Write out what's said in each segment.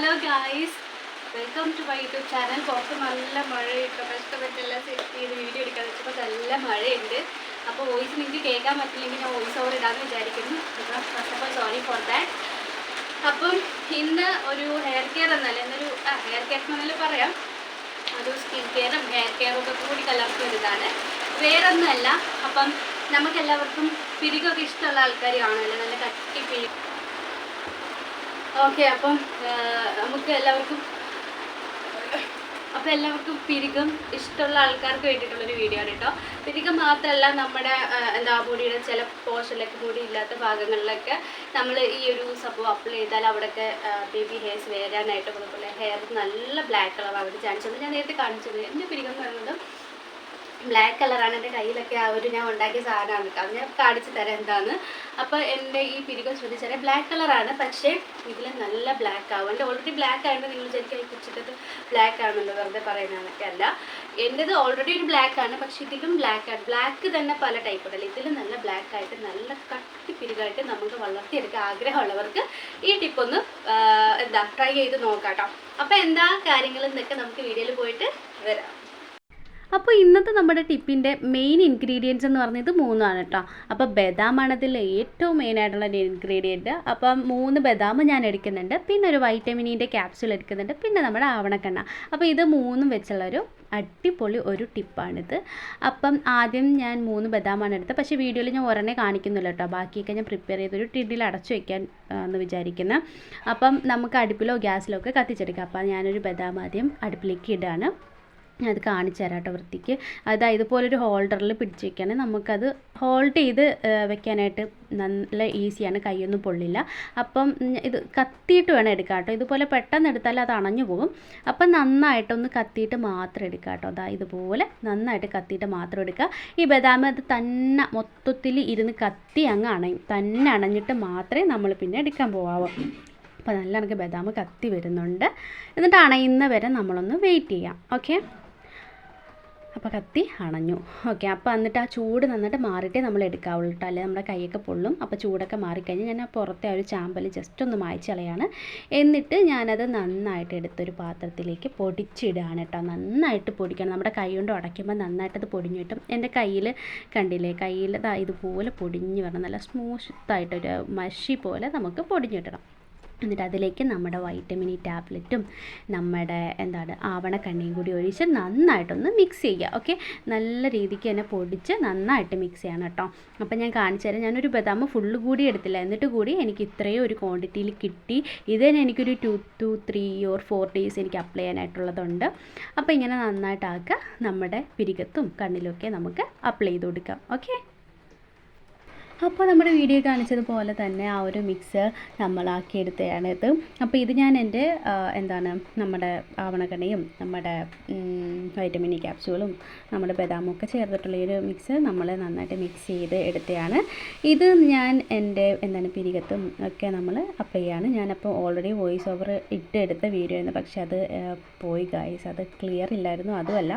Hello guys, welcome to my YouTube channel. പുറത്ത് നല്ല മഴയുണ്ട്. കഷ്ടപ്പെട്ടെല്ലാം സെറ്റ് ചെയ്ത് വീഡിയോ എടുക്കാൻ വെച്ചപ്പോൾ നല്ല മഴയുണ്ട്. അപ്പോൾ വോയിസ് നിങ്ങൾക്ക് കേൾക്കാൻ പറ്റില്ലെങ്കിൽ ഞാൻ വോയിസ് ഓവർ ഇടാമെന്ന് വിചാരിക്കുന്നു. അപ്പോൾ first of all sorry for that. അപ്പം ഇന്ന് ഒരു ഹെയർ കെയർ എന്നല്ല, എന്നൊരു ഹെയർ കെയർ എന്നല്ല പറയാം, ഒരു സ്കിൻ കെയറും ഹെയർ കെയറും ഒക്കെ കൂടി കലർത്തിയൊരിതാണ്, വേറൊന്നുമല്ല. അപ്പം നമുക്കെല്ലാവർക്കും പിരികൊക്കെ ഇഷ്ടമുള്ള ആൾക്കാർ കാണുമല്ലോ, നല്ല കട്ടി പിരി. ഓക്കെ, അപ്പം നമുക്ക് എല്ലാവർക്കും പിരികം ഇഷ്ടമുള്ള ആൾക്കാർക്ക് വേണ്ടിയിട്ടുള്ളൊരു വീഡിയോ ആണ് കേട്ടോ. പിരികം മാത്രമല്ല, നമ്മുടെ ബോഡിയുടെ ചില പോർഷനിലൊക്കെ മുടി ഇല്ലാത്ത ഭാഗങ്ങളിലൊക്കെ നമ്മൾ ഈ ഒരു സംഭവം അപ്ലൈ ചെയ്താൽ അവിടെയൊക്കെ ബേബി ഹെയർസ് വരാനായിട്ട്, അതുപോലെ ഹെയർ നല്ല ബ്ലാക്ക് കളർ ആവാൻ ചാൻസ് ഉണ്ട്. ഞാൻ നേരത്തെ കാണിച്ചത് എൻ്റെ പിരികം എന്ന് പറയുന്നത് ബ്ലാക്ക് കളറാണ്. എൻ്റെ കയ്യിലൊക്കെ ആ ഒരു ഞാൻ ഉണ്ടാക്കിയ സാധനമാണ് കേട്ടോ, അത് ഞാൻ കാണിച്ചു തരാം എന്താന്ന്. അപ്പോൾ എൻ്റെ ഈ പിരികം ശ്രദ്ധിച്ചാൽ ബ്ലാക്ക് കളറാണ്, പക്ഷേ ഇതിൽ നല്ല ബ്ലാക്ക് ആവും. എൻ്റെ ഓൾറെഡി ബ്ലാക്ക് ആയതുകൊണ്ട് നിങ്ങൾ വിചാരിക്കും കുച്ചിട്ടത് ബ്ലാക്ക് ആണല്ലോ, വെറുതെ പറയുന്നതൊക്കെ അല്ല. എൻ്റെത് ഓൾറെഡി ഒരു ബ്ലാക്ക് ആണ്, പക്ഷേ ഇതിലും ബ്ലാക്ക് ആണ്. ബ്ലാക്ക് തന്നെ പല ടൈപ്പ് ഉണ്ടല്ലോ, ഇതിൽ നല്ല ബ്ലാക്ക് ആയിട്ട് നല്ല കട്ടി പിരികായിട്ട് നമുക്ക് വളർത്തിയെടുക്കാൻ ആഗ്രഹമുള്ളവർക്ക് ഈ ടിപ്പൊന്ന് ട്രൈ ചെയ്ത് നോക്കാം കേട്ടോ. അപ്പോൾ എന്താ കാര്യങ്ങളെന്നൊക്കെ നമുക്ക് വീഡിയോയിൽ പോയിട്ട് വരാം. അപ്പോൾ ഇന്നത്തെ നമ്മുടെ ടിപ്പിൻ്റെ മെയിൻ ഇൻഗ്രീഡിയൻസ് എന്ന് പറഞ്ഞത് 3 ആണ് കേട്ടോ. അപ്പോൾ ബദാമാണ് അതിൽ ഏറ്റവും മെയിനായിട്ടുള്ള ഇൻഗ്രീഡിയൻറ്റ്. അപ്പം 3 ബദാം ഞാൻ എടുക്കുന്നുണ്ട്, പിന്നെ ഒരു വൈറ്റമിനിൻ്റെ ക്യാപ്സ്യൂൾ എടുക്കുന്നുണ്ട്, പിന്നെ നമ്മുടെ ആവണക്കെണ്ണ. അപ്പോൾ ഇത് 3 വെച്ചുള്ളൊരു അടിപൊളി ഒരു ടിപ്പാണിത്. അപ്പം ആദ്യം ഞാൻ 3 ബദാമാണ് എടുത്തത്, പക്ഷേ വീഡിയോയിൽ ഞാൻ ഒരെണ്ണേ കാണിക്കുന്നില്ല കേട്ടോ. ബാക്കിയൊക്കെ ഞാൻ പ്രിപ്പയർ ചെയ്തൊരു ടിന്നിൽ അടച്ചു വയ്ക്കാൻ എന്ന് വിചാരിക്കുന്നത്. അപ്പം നമുക്ക് അടുപ്പിലോ ഗ്യാസിലോ ഒക്കെ കത്തിച്ചെടുക്കാം. അപ്പം ഞാനൊരു ബദാം ആദ്യം അടുപ്പിലേക്ക് ഇടാണ്. അത് കാണിച്ചു തരാം കേട്ടോ വൃത്തിക്ക്. അതായത് ഇതുപോലൊരു ഹോൾഡറിൽ പിടിച്ച് വയ്ക്കുകയാണെങ്കിൽ നമുക്കത് ഹോൾഡ് ചെയ്ത് വെക്കാനായിട്ട് നല്ല ഈസിയാണ്, കൈയൊന്നും പൊള്ളില്ല. അപ്പം ഇത് കത്തിയിട്ട് വേണം എടുക്കാം കേട്ടോ. ഇതുപോലെ പെട്ടെന്ന് എടുത്താൽ അത് അണഞ്ഞു പോകും. അപ്പം നന്നായിട്ടൊന്ന് കത്തിയിട്ട് മാത്രം എടുക്കാം കേട്ടോ. അതാ ഇതുപോലെ നന്നായിട്ട് കത്തിയിട്ട് മാത്രം എടുക്കുക. ഈ ബദാം അത് തന്നെ മൊത്തത്തിൽ ഇരുന്ന് കത്തി അങ്ങ് അണയും, തന്നെ അണഞ്ഞിട്ട് മാത്രമേ നമ്മൾ പിന്നെ എടുക്കാൻ പോകാവൂ. അപ്പോൾ നല്ല കണക്ക് ബദാം കത്തി വരുന്നുണ്ട്. എന്നിട്ട് അണയുന്ന വരെ നമ്മളൊന്ന് വെയിറ്റ് ചെയ്യാം. ഓക്കെ, അപ്പോൾ കത്തി അണഞ്ഞു. ഓക്കെ, അപ്പോൾ എന്നിട്ട് ആ ചൂട് നന്നിട്ട് മാറിയിട്ടേ നമ്മൾ എടുക്കാവുള്ളൂ കേട്ടോ, അല്ലെങ്കിൽ നമ്മുടെ കൈയൊക്കെ പൊള്ളും. അപ്പോൾ ചൂടൊക്കെ മാറിക്കഴിഞ്ഞ് ഞാൻ ആ പുറത്തെ ഒരു ചാമ്പൽ ജസ്റ്റ് ഒന്ന് മായ്ച്ച് കളയാണ്. എന്നിട്ട് ഞാനത് നന്നായിട്ട് എടുത്തൊരു പാത്രത്തിലേക്ക് പൊടിച്ചിടുകയാണ് കേട്ടോ. നന്നായിട്ട് പൊടിക്കണം, നമ്മുടെ കൈ കൊണ്ട് ഉടയ്ക്കുമ്പോൾ നന്നായിട്ടത് പൊടിഞ്ഞു കിട്ടും. എൻ്റെ കയ്യിൽ കണ്ടില്ലേ, കയ്യിൽ ഇതുപോലെ പൊടിഞ്ഞ് വരണം, നല്ല സ്മൂത്തായിട്ടൊരു മഷി പോലെ നമുക്ക് പൊടിഞ്ഞു കിട്ടണം. എന്നിട്ട് അതിലേക്ക് നമ്മുടെ വൈറ്റമിൻ ഇ ടാബ്ലറ്റും നമ്മുടെ ആവണക്കണ്ണയും കൂടി ഒഴിച്ച് നന്നായിട്ടൊന്ന് മിക്സ് ചെയ്യുക. ഓക്കെ, നല്ല രീതിക്ക് തന്നെ പൊടിച്ച് നന്നായിട്ട് മിക്സ് ചെയ്യണം കേട്ടോ. അപ്പം ഞാൻ കാണിച്ചു തരാം. ഞാനൊരു ബദാം ഫുള്ള് കൂടി എടുത്തില്ല, എന്നിട്ട് കൂടി എനിക്ക് ഇത്രയും ഒരു ക്വാണ്ടിറ്റിയിൽ കിട്ടി. ഇത് തന്നെ എനിക്കൊരു 2 to 3 or 4 days എനിക്ക് അപ്ലൈ ചെയ്യാനായിട്ടുള്ളതുണ്ട്. അപ്പോൾ ഇങ്ങനെ നന്നായിട്ടാക്കുക, നമ്മുടെ പിരികത്തും കണ്ണിലൊക്കെ നമുക്ക് അപ്ലൈ ചെയ്ത് കൊടുക്കാം. ഓക്കെ, അപ്പോൾ നമ്മുടെ വീഡിയോ കാണിച്ചതുപോലെ തന്നെ ആ ഒരു മിക്സ് നമ്മളാക്കിയെടുത്തതാണിത്. അപ്പോൾ ഇത് ഞാൻ എൻ്റെ നമ്മുടെ ആവണക്കണ്ണയും നമ്മുടെ വൈറ്റമിൻ ഇ ക്യാപ്സ്യൂളും നമ്മുടെ ബദാമും ഒക്കെ ചേർത്തിട്ടുള്ള ഒരു മിക്സ് നമ്മൾ നന്നായിട്ട് മിക്സ് ചെയ്ത് എടുത്തതാണ്. ഇത് ഞാൻ എൻ്റെ പിരികത്തും ഒക്കെ നമ്മൾ അപ്ലൈ ചെയ്യാണ്. ഞാനപ്പോൾ ഓൾറെഡി വോയിസ് ഓവർ ഇട്ടെടുത്ത വീഡിയോ ആയിരുന്നു, പക്ഷെ അത് പോയി ഗൈസ്, അത് ക്ലിയർ ഇല്ലായിരുന്നു. അതുമല്ല,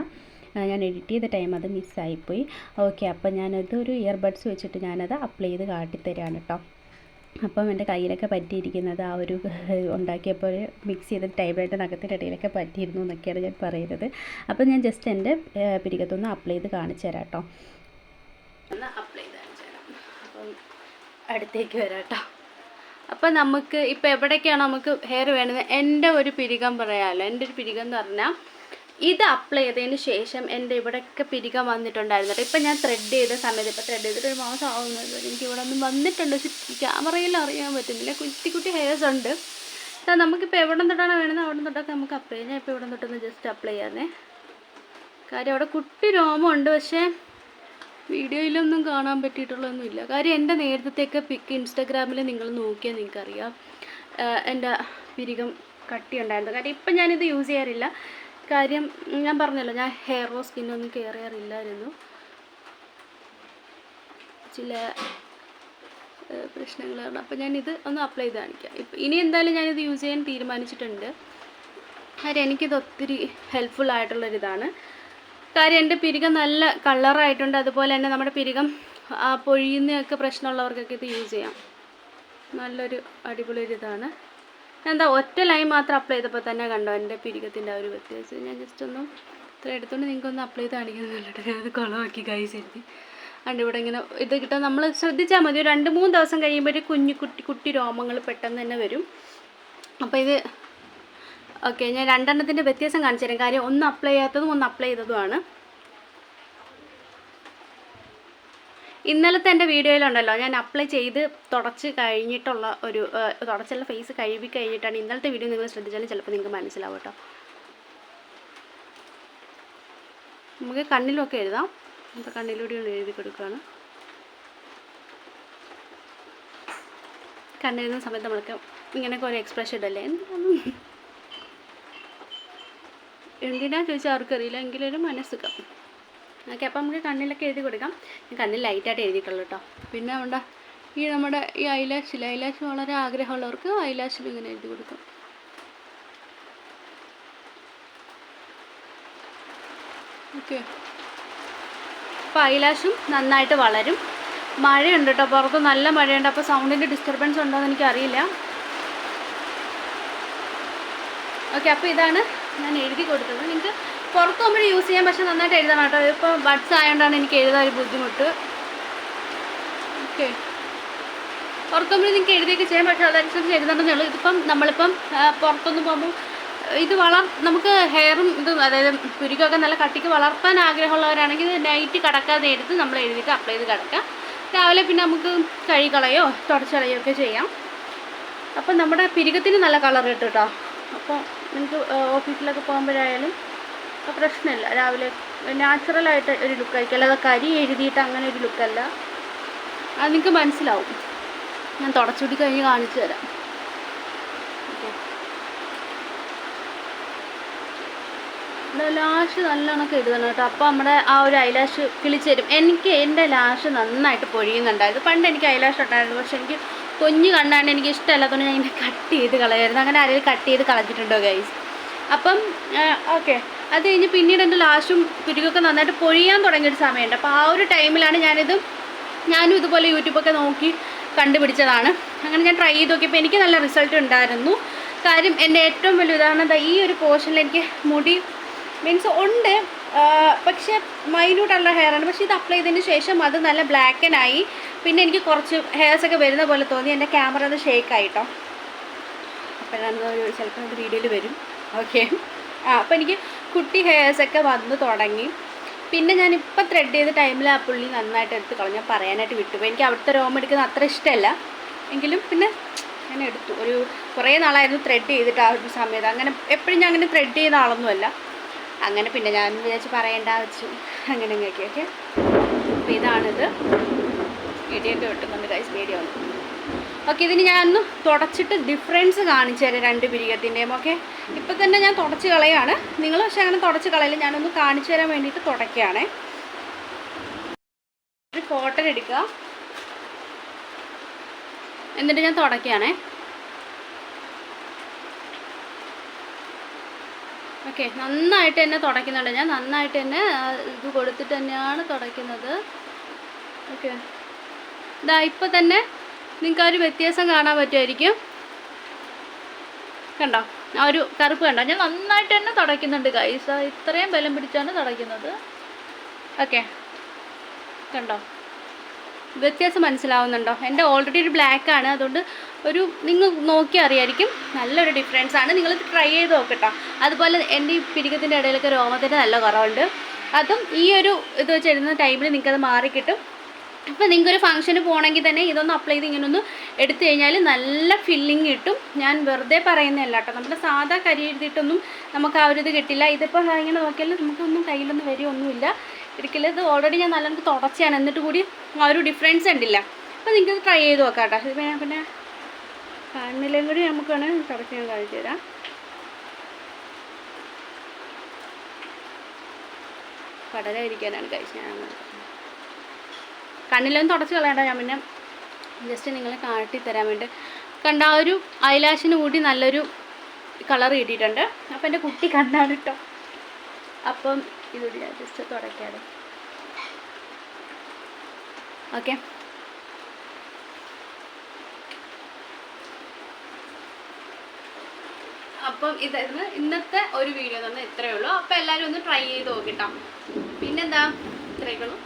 ഞാൻ എഡിറ്റ് ചെയ്ത ടൈം അത് മിസ്സായിപ്പോയി. ഓക്കെ, അപ്പം ഞാനതൊരു ഇയർബഡ്സ് വെച്ചിട്ട് ഞാനത് അപ്ലൈ ചെയ്ത് കാട്ടിത്തരാണ് കേട്ടോ. അപ്പം എൻ്റെ കയ്യിലൊക്കെ പറ്റിയിരിക്കുന്നത് ആ ഒരു ഉണ്ടാക്കിയപ്പോൾ മിക്സ് ചെയ്ത ടൈമിലായിട്ട് നഖത്തിൻ്റെ ഇടയിലൊക്കെ പറ്റിയിരുന്നു എന്നൊക്കെയാണ് ഞാൻ പറയുന്നത്. അപ്പം ഞാൻ ജസ്റ്റ് എൻ്റെ പിരികത്തൊന്ന് അപ്ലൈ ചെയ്ത് കാണിച്ചു തരാം കേട്ടോ. ഒന്ന് അപ്ലൈ ചെയ്ത് കാണിച്ചു തരാം. അപ്പം അടുത്തേക്ക് വരാം കേട്ടോ. അപ്പം നമുക്ക് ഇപ്പോൾ എവിടേക്കാണ് നമുക്ക് ഹെയർ വേണ്ടത്, എൻ്റെ ഒരു പിരികം പറയാമല്ലോ. എൻ്റെ ഒരു പിരികം എന്ന് പറഞ്ഞാൽ ഇത് അപ്ലൈ ചെയ്തതിന് ശേഷം എൻ്റെ ഇവിടെയൊക്കെ പിരികം വന്നിട്ടുണ്ടായിരുന്നു കേട്ടോ. ഇപ്പം ഞാൻ ത്രെഡ് ചെയ്ത സമയത്ത്, ഇപ്പോൾ ത്രെഡ് ചെയ്തിട്ട് ഒരു മാസം ആവുന്നത് എനിക്ക് ഇവിടെ ഒന്നും വന്നിട്ടുണ്ട്, പക്ഷെ ക്യാമറയിൽ അറിയാൻ പറ്റുന്നില്ല. കുട്ടി ഹെയർസ് ഉണ്ട്. നമുക്കിപ്പോൾ എവിടെ തൊട്ടാണ് വേണമെന്ന് അവിടെ തൊട്ടൊക്കെ നമുക്ക് അപ്ലൈ ചെയ്യാം. ഞാൻ ഇപ്പോൾ ഇവിടെ തൊട്ടൊന്ന് ജസ്റ്റ് അപ്ലൈ ചെയ്യാനേ, കാര്യം അവിടെ കുട്ടി രോമമുണ്ട്, പക്ഷേ വീഡിയോയിലൊന്നും കാണാൻ പറ്റിയിട്ടുള്ളതൊന്നുമില്ല. കാര്യം എൻ്റെ നേരത്തെയൊക്കെ പിക്ക് ഇൻസ്റ്റാഗ്രാമിൽ നിങ്ങൾ നോക്കിയാൽ നിങ്ങൾക്കറിയാം എൻ്റെ പിരികം കട്ടി ഉണ്ടായിരുന്നു. കാര്യം ഇപ്പം ഞാനിത് യൂസ് ചെയ്യാറില്ല. കാര്യം ഞാൻ പറഞ്ഞല്ലോ, ഞാൻ ഹെയറോ സ്കിന്നൊന്നും കെയർ ചെയ്യാറില്ലായിരുന്നു, ചില പ്രശ്നങ്ങളാണ്. അപ്പോൾ ഞാനിത് ഒന്ന് അപ്ലൈ ചെയ്ത് കാണിക്കാം. ഇനി എന്തായാലും ഞാനിത് യൂസ് ചെയ്യാൻ തീരുമാനിച്ചിട്ടുണ്ട്. കാര്യം എനിക്കിത് ഒത്തിരി ഹെൽപ്ഫുൾ ആയിട്ടുള്ളൊരിതാണ്. കാര്യം എൻ്റെ പിരികം നല്ല കളറായിട്ടുണ്ട്. അതുപോലെ തന്നെ നമ്മുടെ പിരികം പൊഴിയുന്നതൊക്കെ പ്രശ്നമുള്ളവർക്കൊക്കെ ഇത് യൂസ് ചെയ്യാം. നല്ലൊരു അടിപൊളി ഒരിതാണ്. എന്താ ഒറ്റ ലൈൻ മാത്രം അപ്ലൈ ചെയ്തപ്പോൾ തന്നെ കണ്ടോ എൻ്റെ പിരികത്തിൻ്റെ ആ ഒരു വ്യത്യാസം. ഞാൻ ജസ്റ്റ് ഒന്ന് ഇത്ര എടുത്തുകൊണ്ട് നിങ്ങൾക്കൊന്ന് അപ്ലൈ ചെയ്ത് കാണിക്കുന്നുണ്ട്. ഞാനത് കുളമാക്കി കൈസ് എഴുതി. അതുകൊണ്ട് ഇവിടെ ഇങ്ങനെ ഇത് കിട്ടാൻ നമ്മൾ ശ്രദ്ധിച്ചാൽ മതി. ഒരു 2-3 ദിവസം കഴിയുമ്പോൾ കുട്ടി രോമങ്ങൾ പെട്ടെന്ന് തന്നെ വരും. അപ്പോൾ ഇത് ഓക്കെ, ഞാൻ 2 വ്യത്യാസം കാണിച്ചു തരാം. കാര്യം ഒന്ന് അപ്ലൈ ചെയ്യാത്തതും ഒന്ന് അപ്ലൈ ചെയ്തതുമാണ്. ഇന്നലത്തെ എൻ്റെ വീഡിയോയിലുണ്ടല്ലോ, ഞാൻ അപ്ലൈ ചെയ്ത് തുടച്ച് കഴിഞ്ഞിട്ടുള്ള ഒരു തുടച്ചുള്ള ഫേസ് കഴുകി കഴിഞ്ഞിട്ടാണ് ഇന്നലത്തെ വീഡിയോ. നിങ്ങൾ ശ്രദ്ധിച്ചാലും ചിലപ്പോൾ നിങ്ങൾക്ക് മനസ്സിലാവും കേട്ടോ. നമുക്ക് കണ്ണിലൊക്കെ എഴുതാം. അപ്പോൾ കണ്ണിലൂടെ ഒന്ന് എഴുതി കൊടുക്കുകയാണ്. കണ്ണെഴുതുന്ന സമയത്ത് നമ്മൾക്ക് ഇങ്ങനെയൊക്കെ ഒരു എക്സ്പ്രഷൻ ഇടല്ലേ, എന്തിനാ ചോദിച്ചാൽ ആർക്കറിയില്ല, എങ്കിലൊരു മനസ്സുഖം. ഓക്കെ, അപ്പോൾ നമുക്ക് കണ്ണിലൊക്കെ എഴുതി കൊടുക്കാം. ഞാൻ കണ്ണിൽ ലൈറ്റായിട്ട് എഴുതിയിട്ടുള്ളൂ കേട്ടോ. പിന്നെ ഉണ്ട് ഈ നമ്മുടെ ഈ ഐലാഷ് വളരെ ആഗ്രഹമുള്ളവർക്ക് ഐലാഷിൽ ഇങ്ങനെ എഴുതി കൊടുക്കാം. ഓക്കെ, അപ്പോൾ ഐലാഷും നന്നായിട്ട് വളരും. മഴയുണ്ട് കേട്ടോ, പുറത്ത് നല്ല മഴയുണ്ട്. അപ്പോൾ സൗണ്ടിൻ്റെ ഡിസ്റ്റർബൻസ് ഉണ്ടോ എന്ന് എനിക്കറിയില്ല. ഓക്കെ, അപ്പോൾ ഇതാണ് ഞാൻ എഴുതി കൊടുത്തത്. നിങ്ങൾക്ക് പുറത്ത് പോകുമ്പോൾ യൂസ് ചെയ്യാം, പക്ഷെ നന്നായിട്ട് എഴുതണം കേട്ടോ. ഇതിപ്പോൾ ബഡ്സ് ആയതുകൊണ്ടാണ് എനിക്ക് എഴുതാൻ ഒരു ബുദ്ധിമുട്ട്. ഓക്കെ, പുറത്ത് പോകുമ്പോൾ നിങ്ങൾക്ക് എഴുതിയൊക്കെ ചെയ്യാം, പക്ഷേ അതനുസരിച്ച് എഴുതണമെന്നേ ഉള്ളൂ. ഇതിപ്പം നമ്മളിപ്പം പുറത്തൊന്നും പോകുമ്പോൾ ഇത് നമുക്ക് ഹെയറും ഇതും അതായത് പുരികൊക്കെ നല്ല കട്ടിക്ക് വളർത്താൻ ആഗ്രഹമുള്ളവരാണെങ്കിൽ ഇത് നൈറ്റ് കടക്കാതെ എടുത്ത് നമ്മൾ എഴുതിയിട്ട് അപ്ലൈ ചെയ്ത് കിടക്കാം. രാവിലെ പിന്നെ നമുക്ക് കഴുകളയോ തുടച്ചളയോ ഒക്കെ ചെയ്യാം. അപ്പം നമ്മുടെ പിരികത്തിന് നല്ല കളർ കിട്ടും കേട്ടോ. അപ്പോൾ നിങ്ങൾക്ക് ഓഫീസിലൊക്കെ പോകുമ്പോഴായാലും പ്രശ്നമില്ല. രാവിലെ നാച്ചുറലായിട്ട് ഒരു ലുക്കായിരിക്കും, അല്ലാതെ കരി എഴുതിയിട്ട് അങ്ങനെ ഒരു ലുക്കല്ല. അത് നിങ്ങൾക്ക് മനസ്സിലാവും. ഞാൻ തുടച്ചുകൂടി കഴിഞ്ഞ് കാണിച്ചു തരാം. ലാഷ് നല്ലോണമൊക്കെ എഴുതണം കേട്ടോ. അപ്പോൾ നമ്മുടെ ആ ഒരു ഐലാഷ് കിളിച്ച് തരും. എൻ്റെ ലാഷ് നന്നായിട്ട് പൊഴിയുന്നുണ്ടായിരുന്നു. പണ്ട് എനിക്ക് ഐലാഷ് ഉണ്ടായിരുന്നു, പക്ഷെ എനിക്ക് കുഞ്ഞ് കണ്ടാണ്ട് എനിക്ക് ഇഷ്ടമല്ലാത്തതുകൊണ്ട് ഞാൻ ഇങ്ങനെ കട്ട് ചെയ്ത് കളയായിരുന്നു. അങ്ങനെ ആരെങ്കിലും കട്ട് ചെയ്ത് കളഞ്ഞിട്ടുണ്ടോ ഗൈസ്? അപ്പം ഓക്കെ, അത് കഴിഞ്ഞ് പിന്നീട് എൻ്റെ ലാഷും പിരികൊക്കെ നന്നായിട്ട് പൊഴിയാൻ തുടങ്ങിയൊരു സമയമുണ്ട്. അപ്പോൾ ആ ഒരു ടൈമിലാണ് ഞാനും ഇതുപോലെ യൂട്യൂബൊക്കെ നോക്കി കണ്ടുപിടിച്ചതാണ്. അങ്ങനെ ഞാൻ ട്രൈ ചെയ്ത് നോക്കിയപ്പോൾ എനിക്ക് നല്ല റിസൾട്ട് ഉണ്ടായിരുന്നു. കാര്യം എൻ്റെ ഏറ്റവും വലിയ ഉദാഹരണം എന്താ, ഈ ഒരു പോർഷനിൽ എനിക്ക് മുടി മീൻസ് ഉണ്ട്, പക്ഷേ മൈന്യൂട്ടുള്ള ഹെയറാണ്. പക്ഷേ ഇത് അപ്ലൈ ചെയ്തതിന് ശേഷം അത് നല്ല ബ്ലാക്കനായി. പിന്നെ എനിക്ക് കുറച്ച് ഹെയർസൊക്കെ വരുന്ന പോലെ തോന്നി. എൻ്റെ ക്യാമറ അത് ഷേക്കായിട്ടോ. അപ്പോഴാണ് ചിലപ്പോൾ അത് വീഡിയോയിൽ വരും. ഓക്കെ, അപ്പോൾ എനിക്ക് കുട്ടി ഹെയർസൊക്കെ വന്ന് തുടങ്ങി. പിന്നെ ഞാനിപ്പോൾ ത്രെഡ് ചെയ്ത ടൈമിൽ ആ പുള്ളി നന്നായിട്ട് എടുത്ത് കളഞ്ഞു. ഞാൻ പറയാനായിട്ട് വിട്ടുപോയി. എനിക്ക് അവിടുത്തെ രോമം എടുക്കുന്നത് അത്ര ഇഷ്ടമല്ല. എങ്കിലും പിന്നെ ഞാൻ എടുത്തു. ഒരു കുറേ നാളായിരുന്നു ത്രെഡ് ചെയ്തിട്ട് ആ ഒരു സമയത്ത്. അങ്ങനെ എപ്പോഴും ഞാൻ അങ്ങനെ ത്രെഡ് ചെയ്യുന്ന ആളൊന്നുമല്ല. അങ്ങനെ പിന്നെ ഞാൻ വിചാരിച്ച് പറയേണ്ട വെച്ചു അങ്ങനെ ഇങ്ങനെയൊക്കെ. ഓക്കെ, അപ്പോൾ ഇതാണിത്. വീഡിയോ ഒക്കെ കിട്ടുന്നുണ്ട് ഗൈസ്, വീഡിയോ ഒന്ന്. ഓക്കെ, ഇതിന് ഞാനൊന്ന് തുടച്ചിട്ട് ഡിഫറൻസ് കാണിച്ചു തരാം 2 പിരികത്തിൻ്റെയും. ഓക്കെ, ഇപ്പം തന്നെ ഞാൻ തുടച്ച് കളയാണ്. നിങ്ങൾ പക്ഷെ അങ്ങനെ തുടച്ച് കളയില്ല. ഞാനൊന്ന് കാണിച്ചു തരാൻ വേണ്ടിയിട്ട് തുടയ്ക്കുകയാണേ. ഒരു കോട്ടൺ എടുക്കുക, എന്നിട്ട് ഞാൻ തുടയ്ക്കുകയാണേ. ഓക്കെ, നന്നായിട്ട് തന്നെ തുടയ്ക്കുന്നുണ്ട്. ഞാൻ നന്നായിട്ട് തന്നെ ഇത് കൊടുത്തിട്ട് തന്നെയാണ് തുടയ്ക്കുന്നത്. ഓക്കെ, ഇതാ ഇപ്പം തന്നെ നിങ്ങൾക്ക് ആ ഒരു വ്യത്യാസം കാണാൻ പറ്റുമായിരിക്കും. കണ്ടോ ആ ഒരു കറുപ്പ് കണ്ടോ? ഞാൻ നന്നായിട്ട് തന്നെ തുടയ്ക്കുന്നുണ്ട് ഗൈസ്. ഇത്രയും ബലം പിടിച്ചാണ് തുടയ്ക്കുന്നത്. ഓക്കെ, കണ്ടോ വ്യത്യാസം മനസ്സിലാവുന്നുണ്ടോ? എൻ്റെ ഓൾറെഡി ഒരു ബ്ലാക്കാണ്, അതുകൊണ്ട് നിങ്ങൾ നോക്കി അറിയായിരിക്കും നല്ലൊരു ഡിഫറൻസ് ആണ്. നിങ്ങളിത് ട്രൈ ചെയ്ത് നോക്കട്ടോ. അതുപോലെ എൻ്റെ ഈ പിരികത്തിൻ്റെ ഇടയിലൊക്കെ രോമത്തിൻ്റെ നല്ല കുറവുണ്ട്. അതും ഈ ഒരു ഇത് വെച്ച് എഴുതുന്ന ടൈമിൽ നിങ്ങൾക്കത് മാറിക്കിട്ടും. അപ്പോൾ നിങ്ങൾക്കൊരു ഫംഗ്ഷന് പോകണമെങ്കിൽ തന്നെ ഇതൊന്ന് അപ്ലൈ ചെയ്ത് ഇങ്ങനൊന്ന് എടുത്തു കഴിഞ്ഞാൽ നല്ല ഫില്ലിങ് കിട്ടും. ഞാൻ വെറുതെ പറയുന്നതല്ല കേട്ടോ. നമ്മുടെ സാധാ കരി എഴുതിയിട്ടൊന്നും നമുക്ക് ആ ഒരു ഇത് കിട്ടില്ല. ഇതിപ്പോൾ ഇങ്ങനെ നോക്കിയാൽ നമുക്കൊന്നും കയ്യിലൊന്നും വരികയൊന്നുമില്ല. ഒരിക്കലും ഇത് ഓൾറെഡി ഞാൻ നല്ല തുടച്ചാണ്, എന്നിട്ട് കൂടി ആ ഒരു ഡിഫറൻസ് ഉണ്ടില്ല. അപ്പോൾ നിങ്ങൾക്കത് ട്രൈ ചെയ്ത് നോക്കാം കേട്ടോ. ഇത് പിന്നെ കണ്ണിലും കൂടി നമുക്ക് വേണമെങ്കിൽ തുടച്ച് ഞാൻ കാണിച്ചു തരാം. പടരായിരിക്കാനാണ് കഴിച്ച് ഞാൻ കണ്ണിലൊന്നും തുടച്ച് കളയണ്ട. ഞാൻ പിന്നെ ജസ്റ്റ് നിങ്ങളെ കാട്ടിത്തരാൻ വേണ്ടി കണ്ട ആ ഒരു ഐലാഷിന് കൂടി നല്ലൊരു കളർ കിട്ടിയിട്ടുണ്ട്. അപ്പം എൻ്റെ കുട്ടി കണ്ണാണ് കേട്ടോ. അപ്പം ഇതുകൂടി ഞാൻ ജസ്റ്റ് തുടയ്ക്കാതെ. ഓക്കെ, അപ്പം ഇതായിരുന്നു ഇന്നത്തെ ഒരു വീഡിയോ തന്നെ ഇത്രയേ ഉള്ളൂ. അപ്പോൾ എല്ലാവരും ഒന്ന് ട്രൈ ചെയ്ത് നോക്കിട്ടോ. പിന്നെന്താ, ഇത്രയൊക്കെ ഉള്ളൂ.